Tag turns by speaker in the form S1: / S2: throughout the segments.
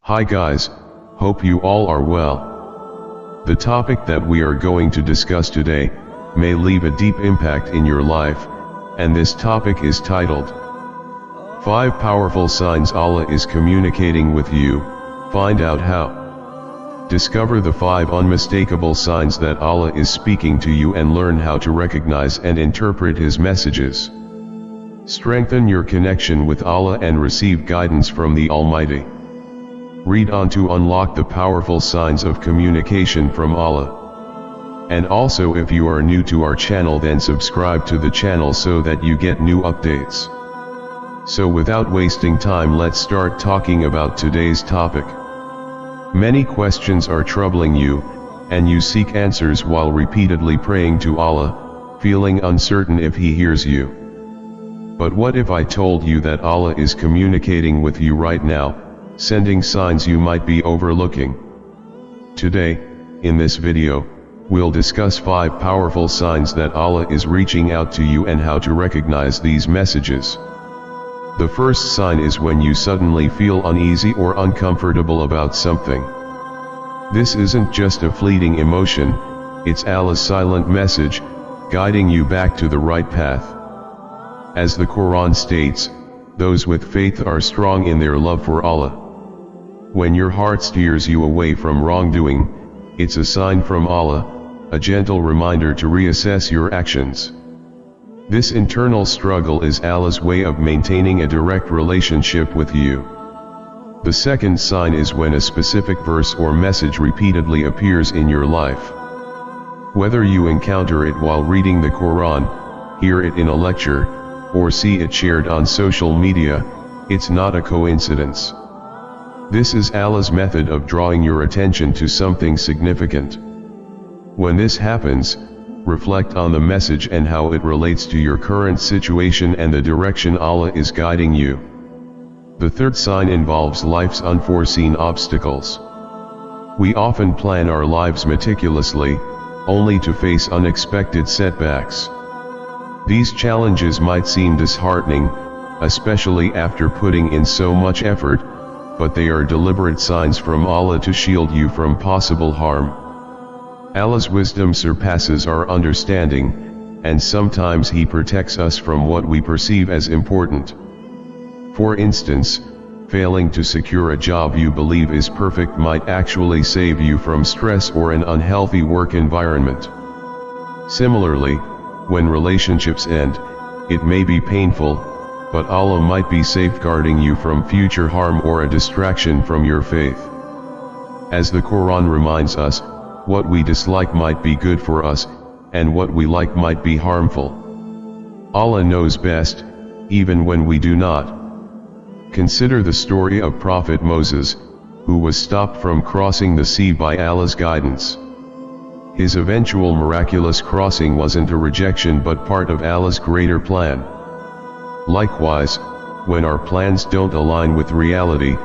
S1: Hi guys, hope you all are well. The topic that we are going to discuss today may leave a deep impact in your life, and this topic is titled 5 Powerful Signs Allah is Communicating with You. Find out how. Discover the 5 unmistakable signs that Allah is speaking to you and learn how to recognize and interpret His messages. Strengthen your connection with Allah and receive guidance from the Almighty. Read on to unlock the powerful signs of communication from Allah. And also, if you are new to our channel, then subscribe to the channel so that you get new updates. So without wasting time, let's start talking about today's topic. Many questions are troubling you, and you seek answers while repeatedly praying to Allah, feeling uncertain if He hears you. But what if I told you that Allah is communicating with you right now, sending signs you might be overlooking? Today, in this video, we'll discuss 5 powerful signs that Allah is reaching out to you and how to recognize these messages. The first sign is when you suddenly feel uneasy or uncomfortable about something. This isn't just a fleeting emotion, it's Allah's silent message, guiding you back to the right path. As the Quran states, those with faith are strong in their love for Allah. When your heart steers you away from wrongdoing, it's a sign from Allah, a gentle reminder to reassess your actions. This internal struggle is Allah's way of maintaining a direct relationship with you. The second sign is when a specific verse or message repeatedly appears in your life. Whether you encounter it while reading the Quran, hear it in a lecture, or see it shared on social media, it's not a coincidence. This is Allah's method of drawing your attention to something significant. When this happens, reflect on the message and how it relates to your current situation and the direction Allah is guiding you. The third sign involves life's unforeseen obstacles. We often plan our lives meticulously, only to face unexpected setbacks. These challenges might seem disheartening, especially after putting in so much effort, but they are deliberate signs from Allah to shield you from possible harm. Allah's wisdom surpasses our understanding, and sometimes He protects us from what we perceive as important. For instance, failing to secure a job you believe is perfect might actually save you from stress or an unhealthy work environment. Similarly, when relationships end, it may be painful, but Allah might be safeguarding you from future harm or a distraction from your faith. As the Quran reminds us, what we dislike might be good for us, and what we like might be harmful. Allah knows best, even when we do not. Consider the story of Prophet Moses, who was stopped from crossing the sea by Allah's guidance. His eventual miraculous crossing wasn't a rejection but part of Allah's greater plan. Likewise, when our plans don't align with reality,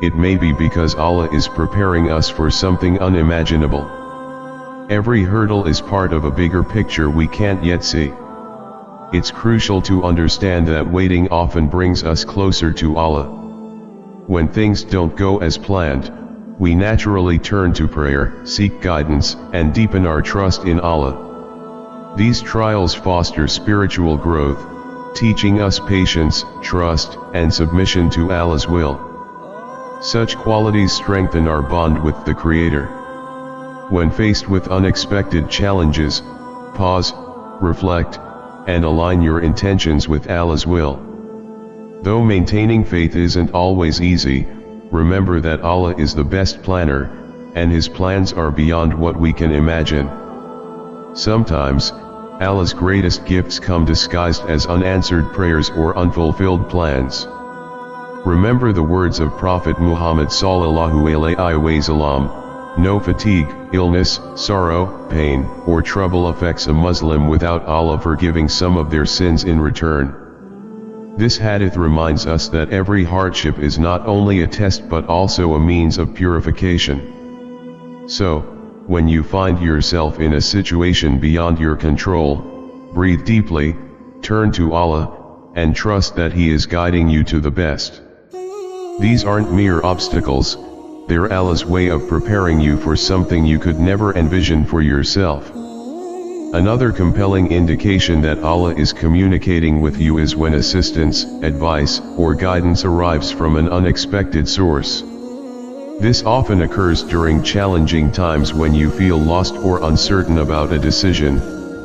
S1: it may be because Allah is preparing us for something unimaginable. Every hurdle is part of a bigger picture we can't yet see. It's crucial to understand that waiting often brings us closer to Allah. When things don't go as planned, we naturally turn to prayer, seek guidance, and deepen our trust in Allah. These trials foster spiritual growth, teaching us patience, trust, and submission to Allah's will. Such qualities strengthen our bond with the Creator. When faced with unexpected challenges, pause, reflect, and align your intentions with Allah's will. Though maintaining faith isn't always easy, remember that Allah is the best planner, and His plans are beyond what we can imagine. Sometimes, Allah's greatest gifts come disguised as unanswered prayers or unfulfilled plans. Remember the words of Prophet Muhammad sallallahu alaihi wasallam, no fatigue, illness, sorrow, pain, or trouble affects a Muslim without Allah forgiving some of their sins in return. This hadith reminds us that every hardship is not only a test but also a means of purification. So, when you find yourself in a situation beyond your control, breathe deeply, turn to Allah, and trust that He is guiding you to the best. These aren't mere obstacles, They're Allah's way of preparing you for something you could never envision for yourself. Another compelling indication that Allah is communicating with you is when assistance, advice, or guidance arrives from an unexpected source. This often occurs during challenging times when you feel lost or uncertain about a decision,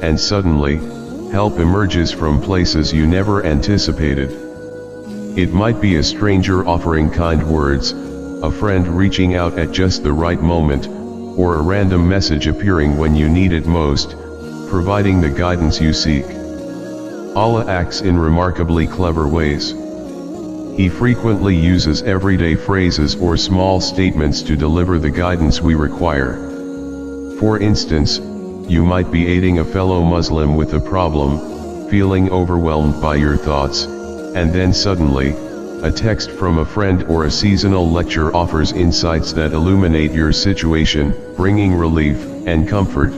S1: and suddenly, help emerges from places you never anticipated. It might be a stranger offering kind words, a friend reaching out at just the right moment, or a random message appearing when you need it most, providing the guidance you seek. Allah acts in remarkably clever ways. He frequently uses everyday phrases or small statements to deliver the guidance we require. For instance, you might be aiding a fellow Muslim with a problem, feeling overwhelmed by your thoughts, and then suddenly, a text from a friend or a seasonal lecture offers insights that illuminate your situation, bringing relief and comfort.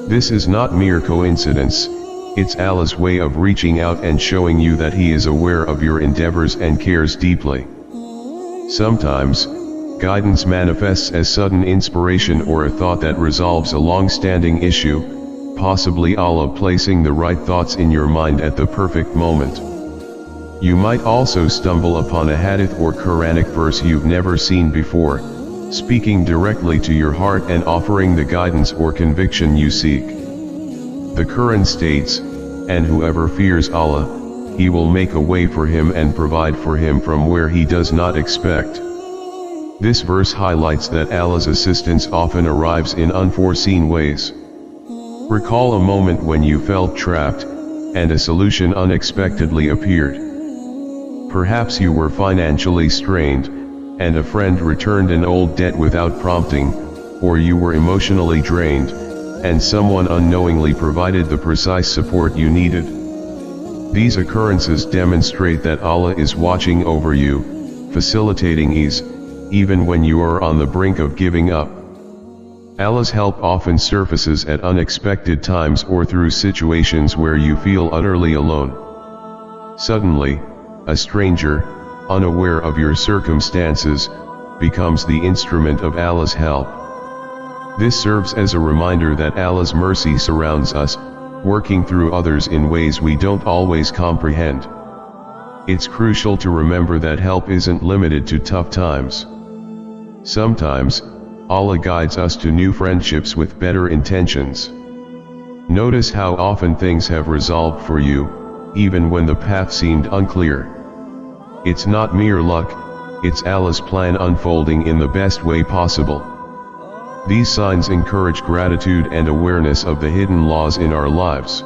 S1: This is not mere coincidence. It's Allah's way of reaching out and showing you that He is aware of your endeavors and cares deeply. Sometimes, guidance manifests as sudden inspiration or a thought that resolves a long-standing issue, possibly Allah placing the right thoughts in your mind at the perfect moment. You might also stumble upon a hadith or Quranic verse you've never seen before, speaking directly to your heart and offering the guidance or conviction you seek. The Quran states, "And whoever fears Allah, He will make a way for him and provide for him from where he does not expect." This verse highlights that Allah's assistance often arrives in unforeseen ways. Recall a moment when you felt trapped, and a solution unexpectedly appeared. Perhaps you were financially strained, and a friend returned an old debt without prompting, or you were emotionally drained, and someone unknowingly provided the precise support you needed. These occurrences demonstrate that Allah is watching over you, facilitating ease, even when you are on the brink of giving up. Allah's help often surfaces at unexpected times or through situations where you feel utterly alone. Suddenly, a stranger, unaware of your circumstances, becomes the instrument of Allah's help. This serves as a reminder that Allah's mercy surrounds us, working through others in ways we don't always comprehend. It's crucial to remember that help isn't limited to tough times. Sometimes, Allah guides us to new friendships with better intentions. Notice how often things have resolved for you, even when the path seemed unclear. It's not mere luck, it's Allah's plan unfolding in the best way possible. These signs encourage gratitude and awareness of the hidden laws in our lives.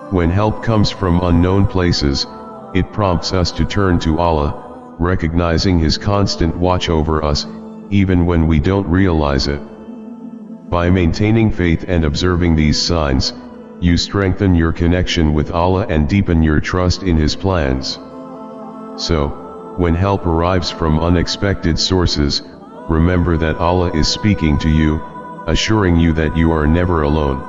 S1: When help comes from unknown places, it prompts us to turn to Allah, recognizing His constant watch over us, even when we don't realize it. By maintaining faith and observing these signs, you strengthen your connection with Allah and deepen your trust in His plans. So, when help arrives from unexpected sources, remember that Allah is speaking to you, assuring you that you are never alone.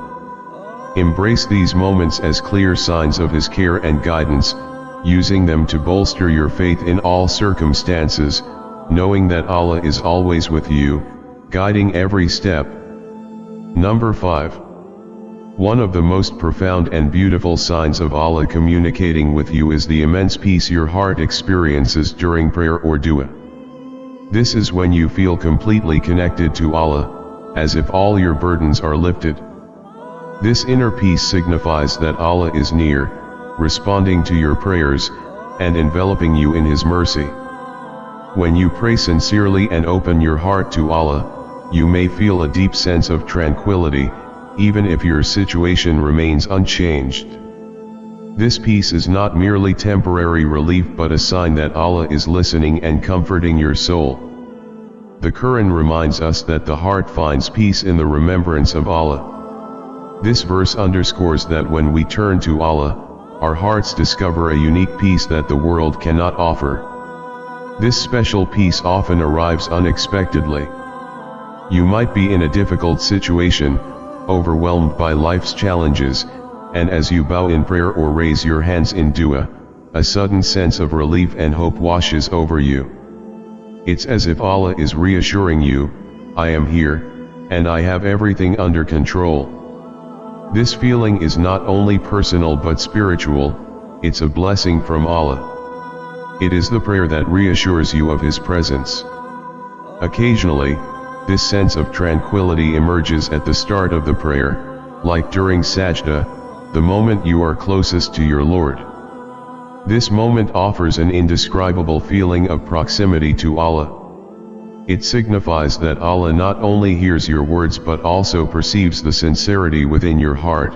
S1: Embrace these moments as clear signs of His care and guidance, using them to bolster your faith in all circumstances, knowing that Allah is always with you, guiding every step. Number 5. One of the most profound and beautiful signs of Allah communicating with you is the immense peace your heart experiences during prayer or dua. This is when you feel completely connected to Allah, as if all your burdens are lifted. This inner peace signifies that Allah is near, responding to your prayers, and enveloping you in His mercy. When you pray sincerely and open your heart to Allah, you may feel a deep sense of tranquility, even if your situation remains unchanged. This peace is not merely temporary relief but a sign that Allah is listening and comforting your soul. The Quran reminds us that the heart finds peace in the remembrance of Allah. This verse underscores that when we turn to Allah, our hearts discover a unique peace that the world cannot offer. This special peace often arrives unexpectedly. You might be in a difficult situation, overwhelmed by life's challenges, and as you bow in prayer or raise your hands in dua, a sudden sense of relief and hope washes over you. It's as if Allah is reassuring you, I am here, and I have everything under control. This feeling is not only personal but spiritual, it's a blessing from Allah. It is the prayer that reassures you of His presence. Occasionally, this sense of tranquility emerges at the start of the prayer, like during sajda, the moment you are closest to your Lord. This moment offers an indescribable feeling of proximity to Allah. It signifies that Allah not only hears your words but also perceives the sincerity within your heart.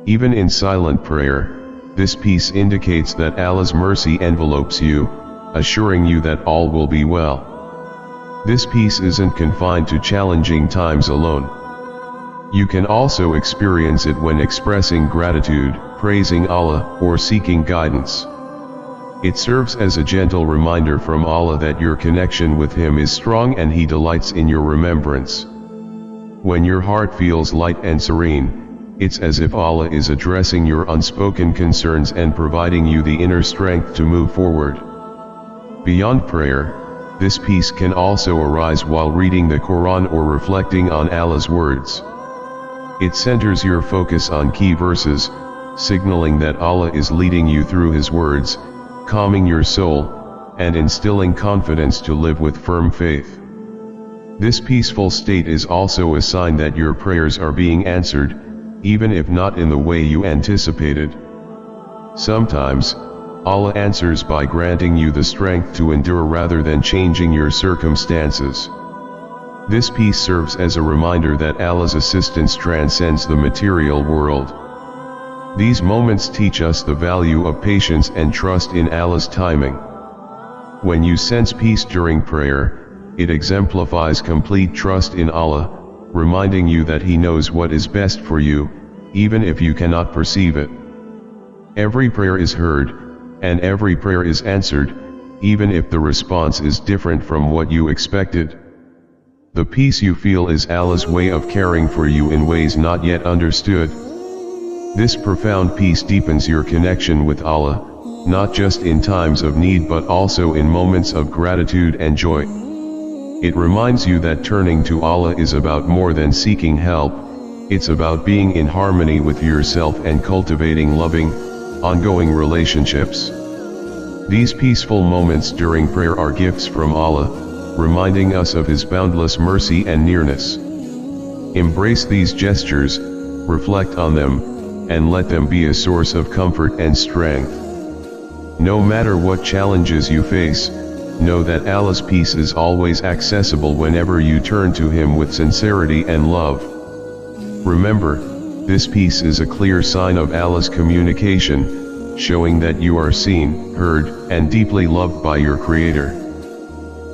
S1: Even in silent prayer, this peace indicates that Allah's mercy envelopes you, assuring you that all will be well. This peace isn't confined to challenging times alone. You can also experience it when expressing gratitude, praising Allah, or seeking guidance. It serves as a gentle reminder from Allah that your connection with Him is strong and He delights in your remembrance. When your heart feels light and serene, it's as if Allah is addressing your unspoken concerns and providing you the inner strength to move forward. Beyond prayer, this peace can also arise while reading the Quran or reflecting on Allah's words. It centers your focus on key verses, signaling that Allah is leading you through His words, calming your soul, and instilling confidence to live with firm faith. This peaceful state is also a sign that your prayers are being answered, even if not in the way you anticipated. Sometimes, Allah answers by granting you the strength to endure rather than changing your circumstances. This peace serves as a reminder that Allah's assistance transcends the material world. These moments teach us the value of patience and trust in Allah's timing. When you sense peace during prayer, it exemplifies complete trust in Allah, reminding you that He knows what is best for you, even if you cannot perceive it. Every prayer is heard, and every prayer is answered, even if the response is different from what you expected. The peace you feel is Allah's way of caring for you in ways not yet understood. This profound peace deepens your connection with Allah, not just in times of need but also in moments of gratitude and joy. It reminds you that turning to Allah is about more than seeking help, it's about being in harmony with yourself and cultivating loving, ongoing relationships. These peaceful moments during prayer are gifts from Allah, reminding us of His boundless mercy and nearness. Embrace these gestures, reflect on them, and let them be a source of comfort and strength. No matter what challenges you face, know that Allah's peace is always accessible whenever you turn to Him with sincerity and love. Remember, this peace is a clear sign of Allah's communication, showing that you are seen, heard, and deeply loved by your Creator.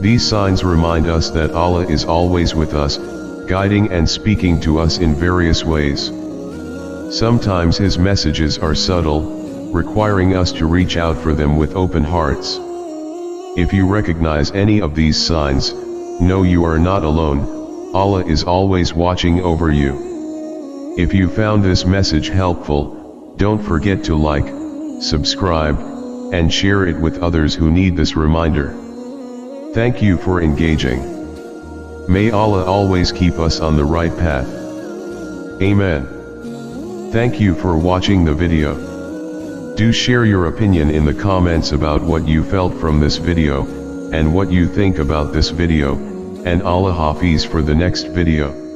S1: These signs remind us that Allah is always with us, guiding and speaking to us in various ways. Sometimes His messages are subtle, requiring us to reach out for them with open hearts. If you recognize any of these signs, know you are not alone. Allah is always watching over you. If you found this message helpful, don't forget to like, subscribe, and share it with others who need this reminder. Thank you for engaging. May Allah always keep us on the right path. Amen. Thank you for watching the video. Do share your opinion in the comments about what you felt from this video, and what you think about this video, and Allah Hafiz for the next video.